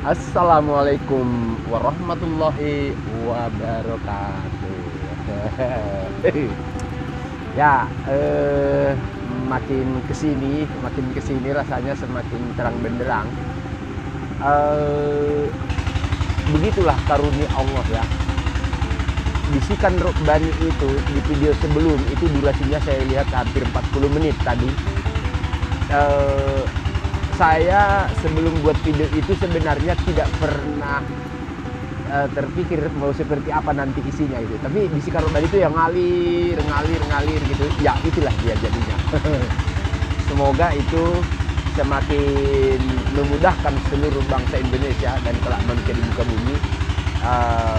Assalamualaikum warahmatullahi wabarakatuh. Ya, makin kesini rasanya semakin terang benderang. Begitulah karunia Allah ya. Bisikan Rukbani itu di video sebelum itu durasinya saya lihat hampir 40 menit tadi. Saya sebelum buat video itu sebenarnya tidak pernah terpikir mau seperti apa nanti isinya itu. Tapi bisikan Rukbani itu yang ngalir gitu. Ya itulah dia jadinya. Semoga itu semakin memudahkan seluruh bangsa Indonesia dan kelak manusia di muka bumi.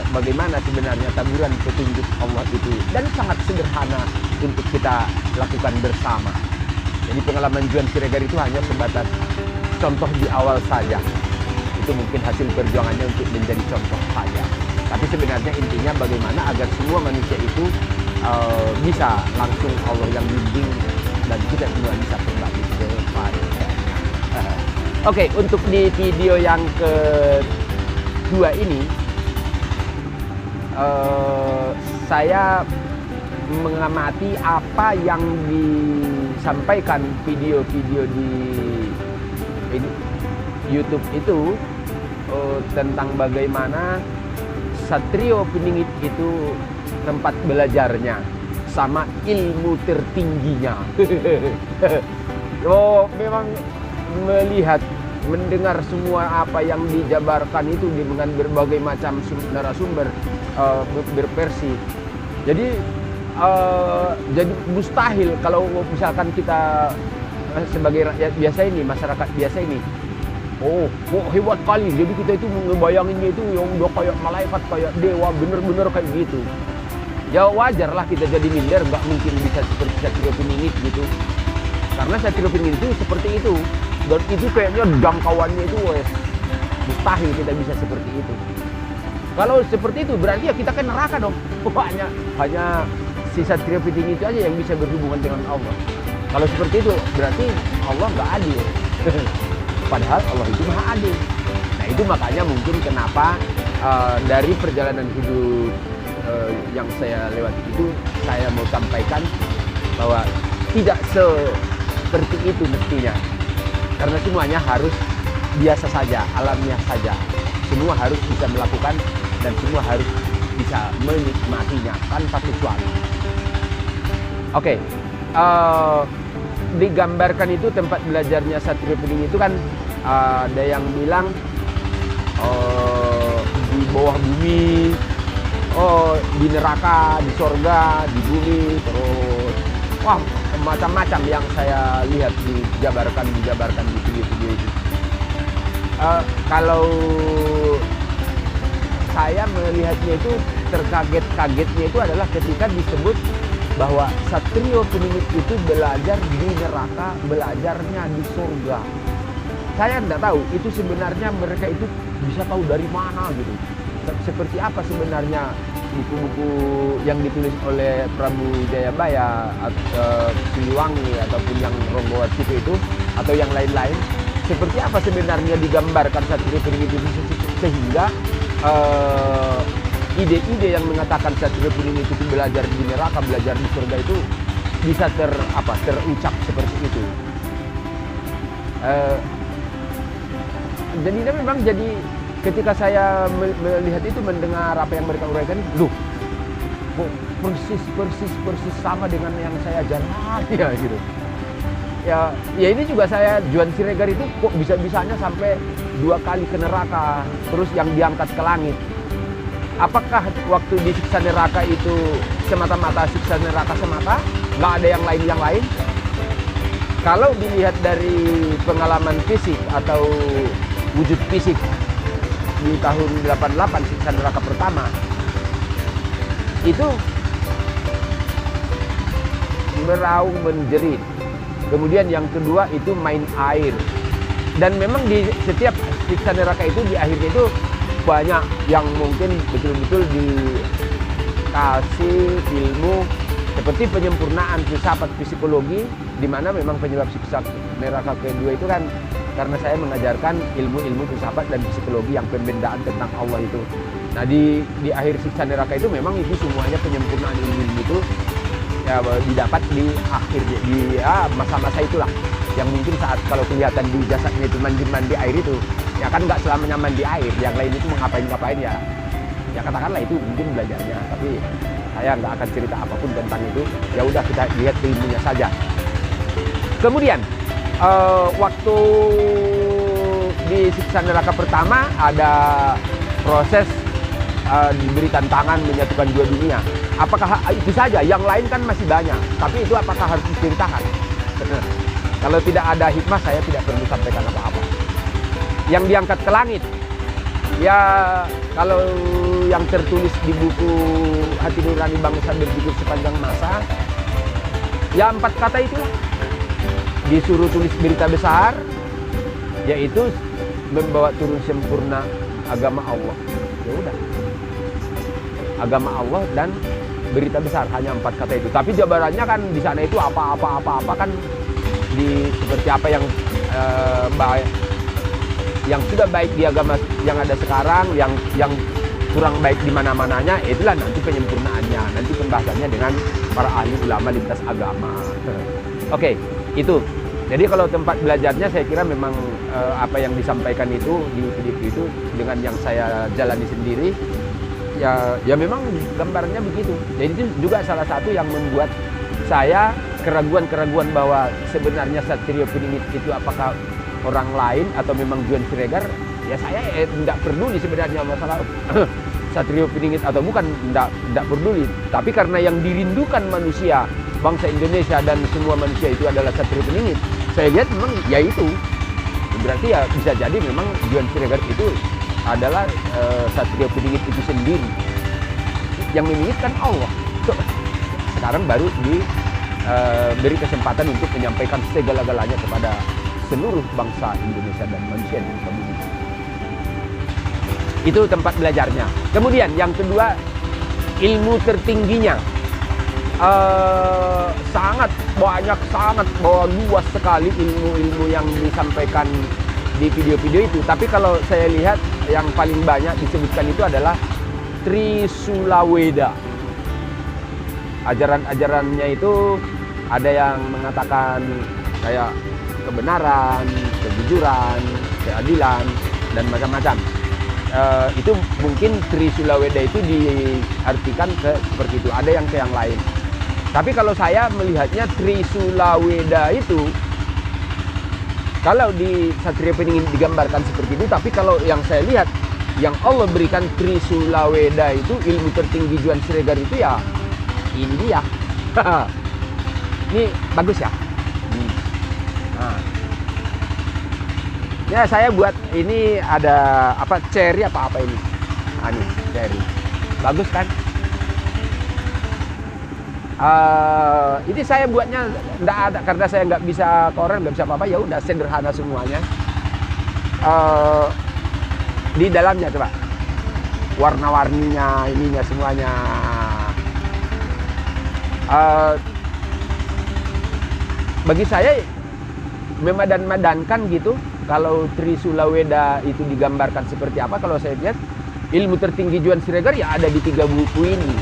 Bagaimana sebenarnya taburan petunjuk Allah itu, dan sangat sederhana untuk kita lakukan bersama. Jadi pengalaman Juan Siregar itu hanya sebatas contoh di awal saja. Itu mungkin hasil perjuangannya untuk menjadi contoh saja. Tapi sebenarnya intinya bagaimana agar semua manusia itu bisa langsung Allah yang bimbing dan kita semua bisa kembali kepadanya. Oke, untuk di video yang kedua ini saya mengamati apa yang disampaikan video-video di YouTube itu tentang bagaimana Satrio Piningit itu tempat belajarnya sama ilmu tertingginya. Memang mendengar semua apa yang dijabarkan itu dengan berbagai macam narasumber berversi. Jadi mustahil kalau misalkan kita sebagai rakyat biasa ini, masyarakat biasa ini, kok hebat kali. Jadi kita itu ngebayanginnya itu yang udah kayak malaikat, kayak dewa, bener-bener kayak gitu. Ya wajar lah kita jadi minder, nggak mungkin bisa seperti Satrio Piningit gitu. Karena Satrio Piningit itu seperti itu. Dan itu kayaknya jangkauannya itu mustahil kita bisa seperti itu. Kalau seperti itu berarti ya kita kan neraka dong. Hanya si Satrio Piningit itu aja yang bisa berhubungan dengan Allah. Kalau seperti itu berarti Allah nggak adil. Padahal Allah itu maha adil. Nah itu makanya mungkin kenapa dari perjalanan hidup yang saya lewati itu saya mau sampaikan bahwa tidak seperti itu mestinya. Karena semuanya harus biasa saja, alamiah saja. Semua harus bisa melakukan dan semua harus bisa menikmatinya tanpa kecuali. Oke, digambarkan itu tempat belajarnya Satrio Piningit itu kan ada yang bilang di bawah bumi, di neraka, di sorga, di bumi, terus macam-macam yang saya lihat dijabarkan di video-video itu. Kalau saya melihatnya itu terkaget-kagetnya itu adalah ketika disebut bahwa Satrio Piningit itu belajar di neraka, belajarnya di surga. Saya tidak tahu itu sebenarnya mereka itu bisa tahu dari mana gitu. Seperti apa sebenarnya buku-buku yang ditulis oleh Prabu Jayabaya atau Siliwangi ataupun yang Ronggowarsito itu atau yang lain-lain, seperti apa sebenarnya digambarkan Satrio Piningit itu sehingga ide-ide yang mengatakan Satrio Piningit itu belajar di neraka, belajar di surga itu bisa terucap seperti itu. Jadinya memang jadi ketika saya melihat itu, mendengar apa yang mereka uraikan, kok persis sama dengan yang saya jalani ya gitu. Ya ini juga Juan Siregar itu kok bisa-bisanya sampai 2 kali ke neraka, terus yang diangkat ke langit. Apakah waktu di siksa neraka itu semata-mata siksa neraka semata? Nggak ada yang lain? Kalau dilihat dari pengalaman fisik atau wujud fisik di tahun 88 siksa neraka pertama itu meraung menjerit. Kemudian yang kedua itu main air. Dan memang di setiap siksa neraka itu di akhirnya itu banyak yang mungkin betul-betul dikasih ilmu seperti penyempurnaan filsafat psikologi, di mana memang penyebab siksa neraka kedua itu kan karena saya mengajarkan ilmu-ilmu filsafat dan psikologi yang pembendaan tentang Allah itu. Nah, di akhir siksa neraka itu memang itu semuanya penyempurnaan ilmu itu ya didapat di akhir di masa-masa itulah, yang mungkin saat kalau kelihatan di jasadnya itu mandi air itu, ya kan nggak selamanya mandi air, yang lain itu mengapain ya katakanlah itu mungkin belajarnya, tapi saya nggak akan cerita apapun tentang itu. Ya udah, kita lihat ilmunya saja. Kemudian waktu di siksa neraka pertama ada proses diberi tantangan menyatukan dua dunia. Apakah itu saja? Yang lain kan masih banyak. Tapi itu apakah harus diceritakan? Benar. Kalau tidak ada hikmah, saya tidak perlu sampaikan apa-apa. Yang diangkat ke langit, ya kalau yang tertulis di buku Hati Nurani Bangsa Berpikir Sepanjang Masa, ya 4 kata itulah. Disuruh tulis berita besar, yaitu membawa turun sempurna agama Allah. Ya udah, agama Allah dan berita besar, hanya 4 kata itu. Tapi jabarannya kan di sana itu apa kan seperti apa yang baik, yang sudah baik di agama yang ada sekarang, yang kurang baik di mana-mananya, itulah nanti penyempurnaannya, nanti pembahasannya dengan para ahli ulama lintas agama. Oke, itu. Jadi kalau tempat belajarnya saya kira memang apa yang disampaikan itu di video itu dengan yang saya jalani sendiri, ya memang gambarnya begitu. Jadi itu juga salah satu yang membuat saya keraguan-keraguan bahwa sebenarnya Satrio Piningit itu apakah orang lain atau memang Juan Siregar. Ya saya tidak peduli sebenarnya masalah Satrio Piningit atau bukan, tidak peduli. Tapi karena yang dirindukan manusia, bangsa Indonesia dan semua manusia itu adalah Satrio Piningit, saya lihat memang ya itu. Berarti ya bisa jadi memang Juan Siregar itu adalah Satrio Piningit itu sendiri. Yang Piningit kan Allah. Sekarang baru diberi kesempatan untuk menyampaikan segala-galanya kepada seluruh bangsa Indonesia dan manusia di muka bumi. Itu tempat belajarnya. Kemudian yang kedua, ilmu tertingginya. Sangat banyak, sangat luas sekali ilmu-ilmu yang disampaikan di video-video itu. Tapi kalau saya lihat yang paling banyak disebutkan itu adalah Trisulaweda. Ajaran-ajarannya itu ada yang mengatakan kayak kebenaran, kejujuran, keadilan, dan macam-macam. Itu mungkin Trisulaweda itu diartikan ke seperti itu. Ada yang ke yang lain. Tapi kalau saya melihatnya Trisulaweda itu, kalau di Satrio Piningit digambarkan seperti itu, tapi kalau yang saya lihat, yang Allah berikan Trisulaweda itu, ilmu tertinggi Juan Siregar itu ya, ini dia. Ini bagus ya. Nah. Ya saya buat ini ada apa, cherry apa ini? Nah, ini cherry. Bagus kan? Ini saya buatnya enggak ada karena saya nggak bisa koran, nggak bisa apa-apa, ya udah sederhana semuanya. Di dalamnya coba warna-warninya, ininya semuanya. Bagi saya memadan-madankan gitu. Kalau Trisulaweda itu digambarkan seperti apa, kalau saya lihat ilmu tertinggi Juan Siregar ya ada di 3 buku ini.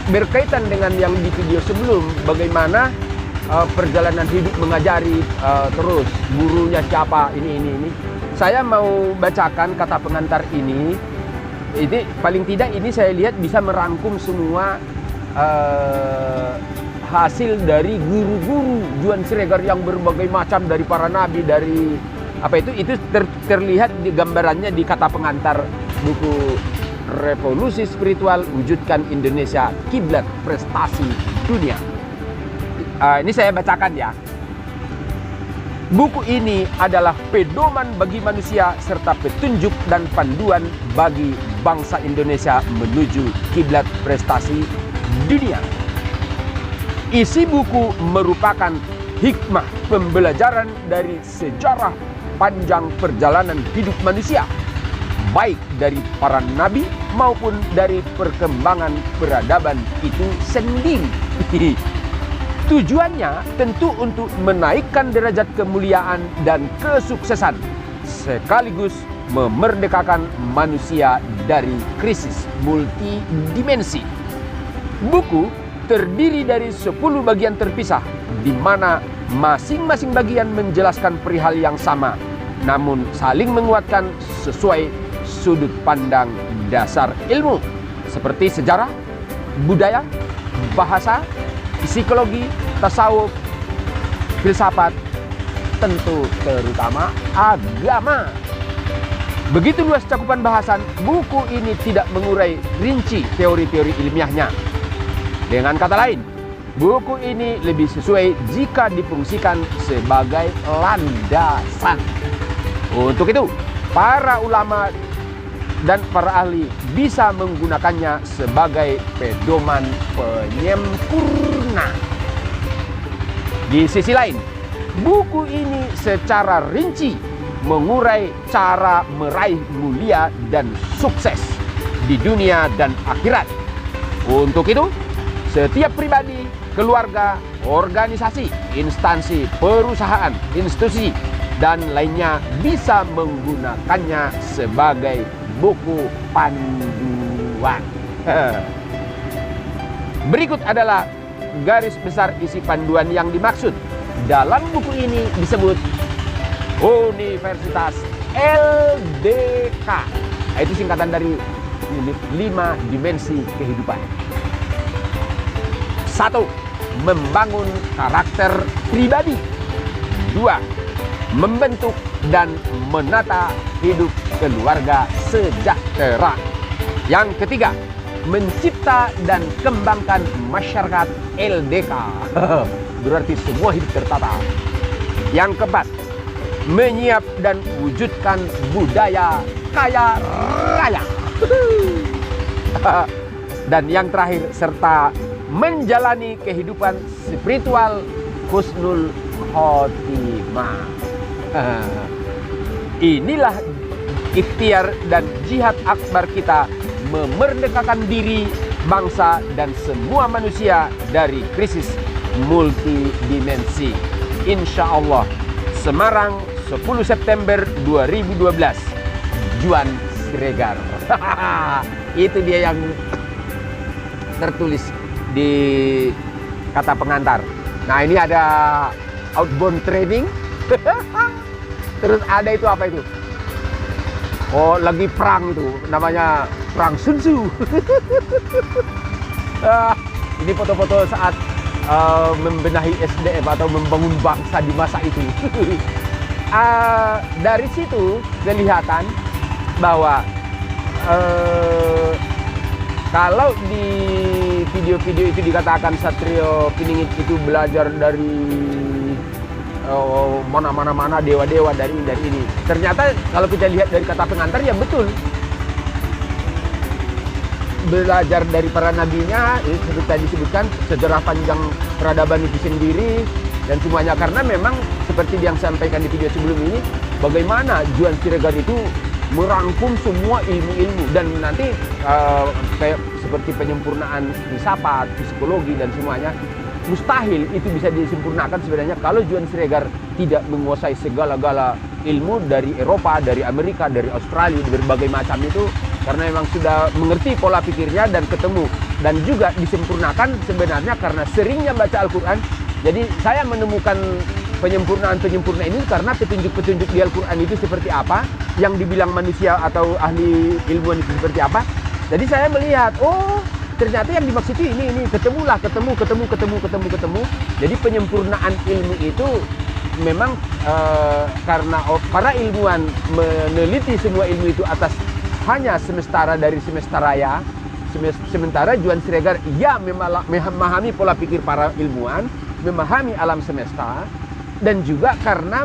Berkaitan dengan yang di video sebelum, bagaimana perjalanan hidup mengajari, terus gurunya siapa, ini. Saya mau bacakan kata pengantar ini. Ini paling tidak ini saya lihat bisa merangkum semua hasil dari guru-guru Juan Siregar yang berbagai macam, dari para nabi, dari apa itu terlihat di gambarannya di kata pengantar buku Revolusi Spiritual Wujudkan Indonesia Kiblat Prestasi Dunia. Ini saya bacakan ya. Buku ini adalah pedoman bagi manusia serta petunjuk dan panduan bagi bangsa Indonesia menuju kiblat prestasi dunia. Isi buku merupakan hikmah pembelajaran dari sejarah panjang perjalanan hidup manusia, baik dari para nabi maupun dari perkembangan peradaban itu sendiri. Tujuannya tentu untuk menaikkan derajat kemuliaan dan kesuksesan, sekaligus memerdekakan manusia dari krisis multidimensi. Buku terdiri dari 10 bagian terpisah, di mana masing-masing bagian menjelaskan perihal yang sama, namun saling menguatkan sesuai sudut pandang dasar ilmu, seperti sejarah, budaya, bahasa, psikologi, tasawuf, filsafat, tentu terutama agama. Begitu luas cakupan bahasan, buku ini tidak mengurai rinci teori-teori ilmiahnya. Dengan kata lain, buku ini lebih sesuai jika difungsikan sebagai landasan. Untuk itu, para ulama dan para ahli bisa menggunakannya sebagai pedoman penyempurna. Di sisi lain, buku ini secara rinci mengurai cara meraih mulia dan sukses di dunia dan akhirat. Untuk itu, setiap pribadi, keluarga, organisasi, instansi, perusahaan, institusi, dan lainnya bisa menggunakannya sebagai buku panduan. Berikut adalah garis besar isi panduan yang dimaksud. Dalam buku ini disebut Universitas LDK. Itu singkatan dari 5 dimensi kehidupan. 1. Membangun karakter pribadi. 2. Membentuk dan menata hidup keluarga sejahtera. Yang ketiga, mencipta dan kembangkan masyarakat LDK. Berarti semua hidup tertata. Yang keempat, menyiap dan wujudkan budaya kaya raya. Dan yang terakhir, serta menjalani kehidupan spiritual husnul khotimah. Inilah ikhtiar dan jihad akbar kita memerdekakan diri, bangsa, dan semua manusia dari krisis multidimensi. Insya Allah, Semarang, 10 September 2012. Juan Siregar. Itu dia yang tertulis di kata pengantar. Nah, ini ada outbound training. Terus ada itu apa itu? Oh, lagi perang itu, namanya perang Sun Tzu. Ini foto-foto saat membenahi SDM atau membangun bangsa di masa itu. Dari situ kelihatan bahwa kalau di video-video itu dikatakan Satrio Piningit itu belajar dari mana dewa-dewa dari ini. Ternyata kalau kita lihat dari kata pengantar, ya betul. Belajar dari para nabinya, seperti tadi disebutkan, sejarah panjang peradaban itu sendiri, dan semuanya. Karena memang seperti yang sampaikan di video sebelum ini, bagaimana Juan Siregar itu merangkum semua ilmu-ilmu. Dan nanti kayak seperti penyempurnaan filsafat, psikologi, dan semuanya, mustahil itu bisa disempurnakan sebenarnya kalau Juan Siregar tidak menguasai segala-gala ilmu dari Eropa, dari Amerika, dari Australia, dari berbagai macam itu, karena memang sudah mengerti pola pikirnya dan ketemu. Dan juga disempurnakan sebenarnya karena seringnya baca Al-Quran. Jadi saya menemukan penyempurnaan-penyempurna ini karena petunjuk-petunjuk di Al-Quran itu seperti apa, yang dibilang manusia atau ahli ilmuwan itu seperti apa. Jadi saya melihat, oh, ternyata yang dimaksud ini ketemu. Jadi penyempurnaan ilmu itu memang karena para ilmuwan meneliti semua ilmu itu atas hanya semestara dari semesta raya. Sementara Juan Siregar memahami pola pikir para ilmuwan, memahami alam semesta, dan juga karena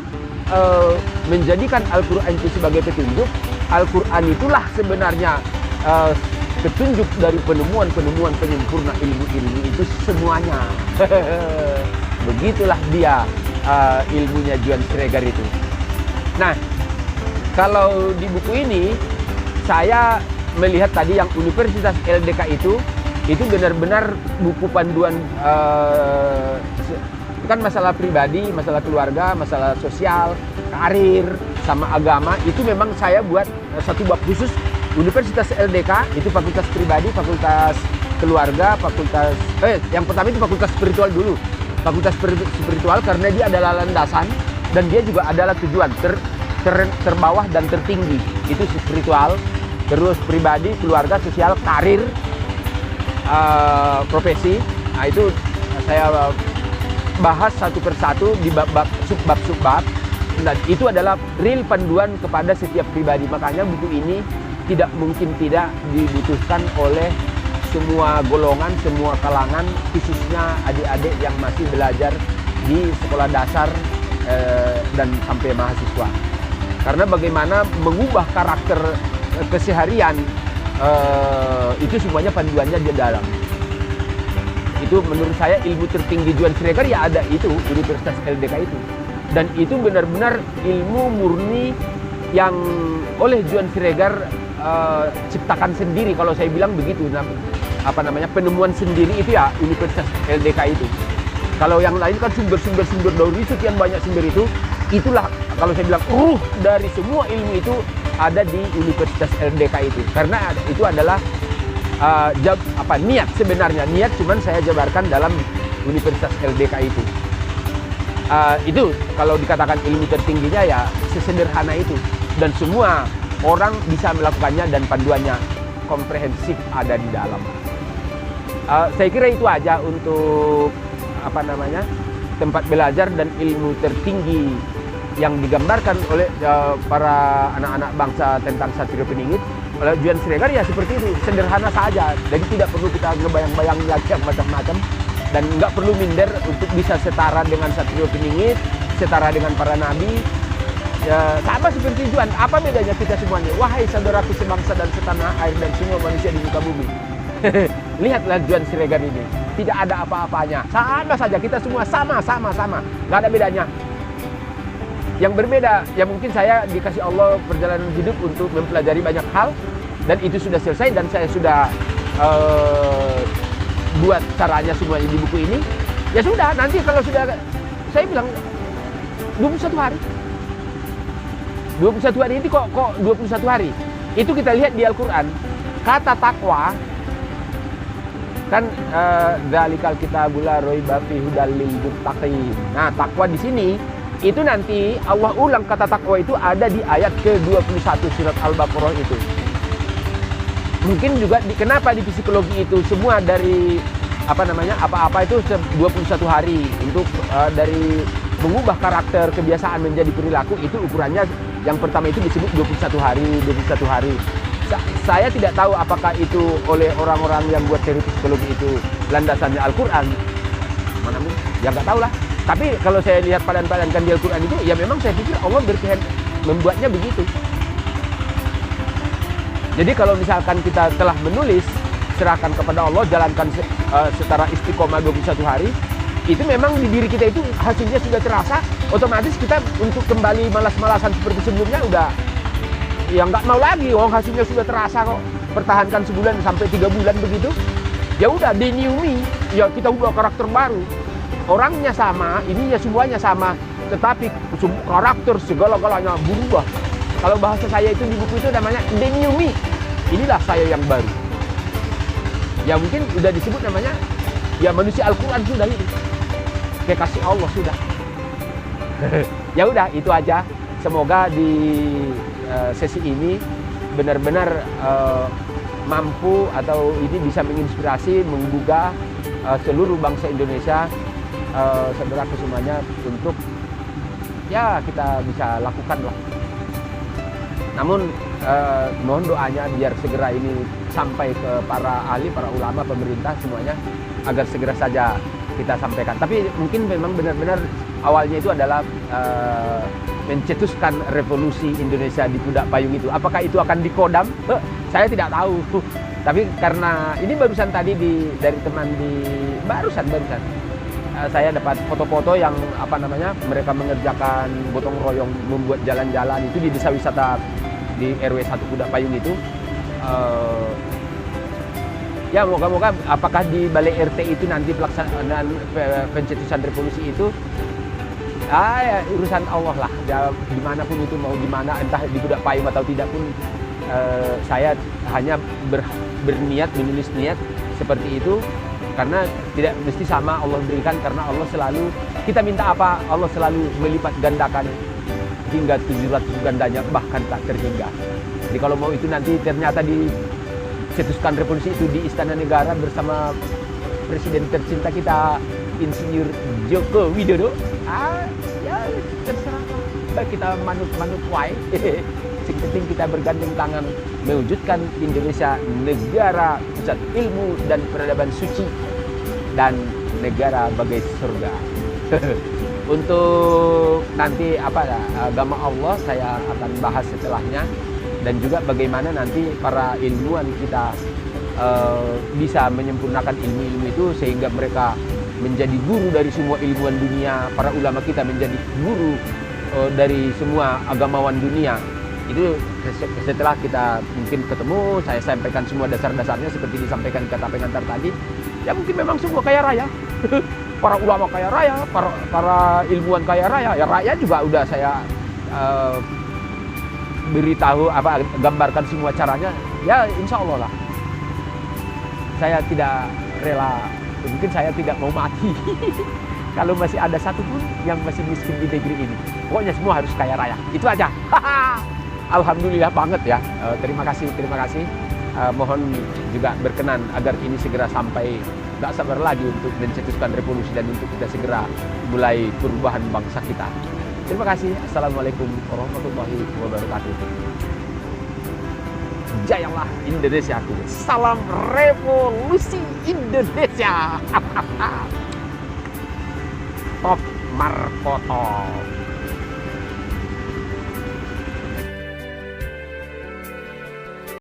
menjadikan Al-Quran itu sebagai petunjuk. Al-Quran itulah sebenarnya petunjuk dari penemuan-penemuan penyempurna ilmu-ilmu itu semuanya. Begitulah dia ilmunya Juan Siregar itu. Nah, kalau di buku ini saya melihat tadi yang Universitas LDK itu itu benar-benar buku panduan kan masalah pribadi, masalah keluarga, masalah sosial, karir, sama agama. Itu memang saya buat satu bab khusus. Universitas LDK itu fakultas pribadi, fakultas keluarga, fakultas yang pertama itu fakultas spiritual dulu. Fakultas spiritual karena dia adalah landasan dan dia juga adalah tujuan terbawah dan tertinggi. Itu spiritual, terus pribadi, keluarga, sosial, karir, profesi. Nah, itu saya bahas satu persatu di bab-bab, subbab. Dan itu adalah real panduan kepada setiap pribadi. Makanya buku ini tidak mungkin tidak dibutuhkan oleh semua golongan, semua kalangan, khususnya adik-adik yang masih belajar di sekolah dasar dan sampai mahasiswa. Karena bagaimana mengubah karakter keseharian itu semuanya panduannya di dalam. Itu menurut saya ilmu tertinggi Johan Schreger ya ada itu, Universitas LDK itu. Dan itu benar-benar ilmu murni yang oleh Johan Schreger ciptakan sendiri, kalau saya bilang begitu. Penemuan sendiri itu ya Universitas LDK itu. Kalau yang lain kan sumber-sumber dari sekian banyak sumber itu, itulah kalau saya bilang dari semua ilmu itu ada di Universitas LDK itu. Karena itu adalah niat sebenarnya, niat cuman saya jabarkan dalam Universitas LDK itu. Itu kalau dikatakan ilmu tertingginya ya sesederhana itu, dan semua orang bisa melakukannya dan panduannya komprehensif ada di dalam. Saya kira itu aja untuk tempat belajar dan ilmu tertinggi yang digambarkan oleh para anak-anak bangsa tentang Satrio Peningit. Oleh Johan Schreger ya seperti itu, sederhana saja. Jadi tidak perlu kita ngebayang-bayang lagi macam-macam, dan nggak perlu minder untuk bisa setara dengan Satrio Peningit, setara dengan para nabi. Ya, sama seperti Johan. Apa bedanya kita semuanya? Wahai saudaraku sebangsa dan setanah air dan semua manusia di muka bumi. Lihatlah Johan Schreger ini, tidak ada apa-apanya. Sama saja, kita semua sama. Nggak ada bedanya. Yang berbeda, ya mungkin saya dikasih Allah perjalanan hidup untuk mempelajari banyak hal, dan itu sudah selesai dan saya sudah buat caranya semuanya di buku ini. Ya sudah, nanti kalau sudah, saya bilang 21 hari. 21 hari ini kok 21 hari? Itu kita lihat di Al-Quran, kata takwa kan dzalikal kitabul la raiba fihi hudal lil muttaqin. Nah, takwa di sini itu nanti Allah ulang kata takwa itu ada di ayat ke-21 surat Al-Baqarah itu. Mungkin juga kenapa di psikologi itu semua dari apa-apa itu 21 hari untuk dari mengubah karakter kebiasaan menjadi perilaku, itu ukurannya yang pertama itu disebut 21 hari. Saya tidak tahu apakah itu oleh orang-orang yang buat teori psikologi itu landasannya Al-Quran. Mana mungkin? Ya nggak tahu lah. Tapi kalau saya lihat padan-padankan di Al-Quran itu, ya memang saya pikir Allah berkehendak membuatnya begitu. Jadi kalau misalkan kita telah menulis, serahkan kepada Allah, jalankan secara istiqomah 21 hari, itu memang di diri kita itu hasilnya sudah terasa, otomatis kita untuk kembali malas-malasan seperti sebelumnya udah, ya nggak mau lagi, hasilnya sudah terasa kok. Pertahankan sebulan sampai 3 bulan begitu, ya udah the new me, ya kita ubah karakter baru. Orangnya sama, ininya semuanya sama, tetapi karakter segala-galanya berubah. Kalau bahasa saya itu di buku itu namanya the new me. Inilah saya yang baru. Ya mungkin udah disebut namanya ya manusia Al-Quran sudah itu. Kekasih Allah sudah. Ya udah itu aja. Semoga di sesi ini benar-benar mampu atau ini bisa menginspirasi, menggugah seluruh bangsa Indonesia, saudaraku semuanya, untuk ya kita bisa lakukan lah. Namun mohon doanya biar segera ini sampai ke para ahli, para ulama, pemerintah semuanya, agar segera saja kita sampaikan. Tapi mungkin memang benar-benar awalnya itu adalah mencetuskan revolusi Indonesia di Pudak Payung itu. Apakah itu akan dikodam? Saya tidak tahu. Tapi karena ini barusan tadi dari teman barusan saya dapat foto-foto yang mereka mengerjakan gotong royong membuat jalan-jalan itu di desa wisata di RW 1 Pudak Payung itu. Ya moga-moga apakah di Balai RT itu nanti pelaksanaan pencetusan revolusi itu ya, urusan Allah lah. Ya, dimanapun itu mau gimana, entah di Kuda Payung atau tidak pun, saya hanya berniat menulis niat seperti itu, karena tidak mesti sama Allah berikan, karena Allah selalu, kita minta apa Allah selalu melipat gandakan hingga 700 gandanya, bahkan tak terhingga. Jadi kalau mau itu nanti ternyata dicetuskan revolusi itu di Istana Negara bersama Presiden tercinta kita Insinyur Joko Widodo, ya terserah kita manut wae. Yang penting kita bergandeng tangan mewujudkan Indonesia negara pusat ilmu dan peradaban suci dan negara bagai surga. Untuk nanti agama Allah saya akan bahas setelahnya, dan juga bagaimana nanti para ilmuwan kita bisa menyempurnakan ilmu-ilmu itu sehingga mereka menjadi guru dari semua ilmuwan dunia, para ulama kita menjadi guru dari semua agamawan dunia. Itu setelah kita mungkin ketemu, saya sampaikan semua dasar-dasarnya seperti disampaikan kata pengantar tadi. Ya mungkin memang semua kaya raya, para ulama kaya raya, para ilmuwan kaya raya, ya rakyat juga udah saya beritahu gambarkan semua caranya. Ya insya Allah lah, saya tidak rela, mungkin saya tidak mau mati kalau masih ada satu pun yang masih miskin di negeri ini. Pokoknya semua harus kaya raya, itu aja. Alhamdulillah banget ya. Terima kasih. Mohon juga berkenan agar ini segera sampai. Gak sabar lagi untuk mencetuskan revolusi dan untuk kita segera mulai perubahan bangsa kita. Terima kasih. Assalamualaikum warahmatullahi wabarakatuh. Jayalah Indonesiaku. Salam revolusi Indonesia. Top Markoto.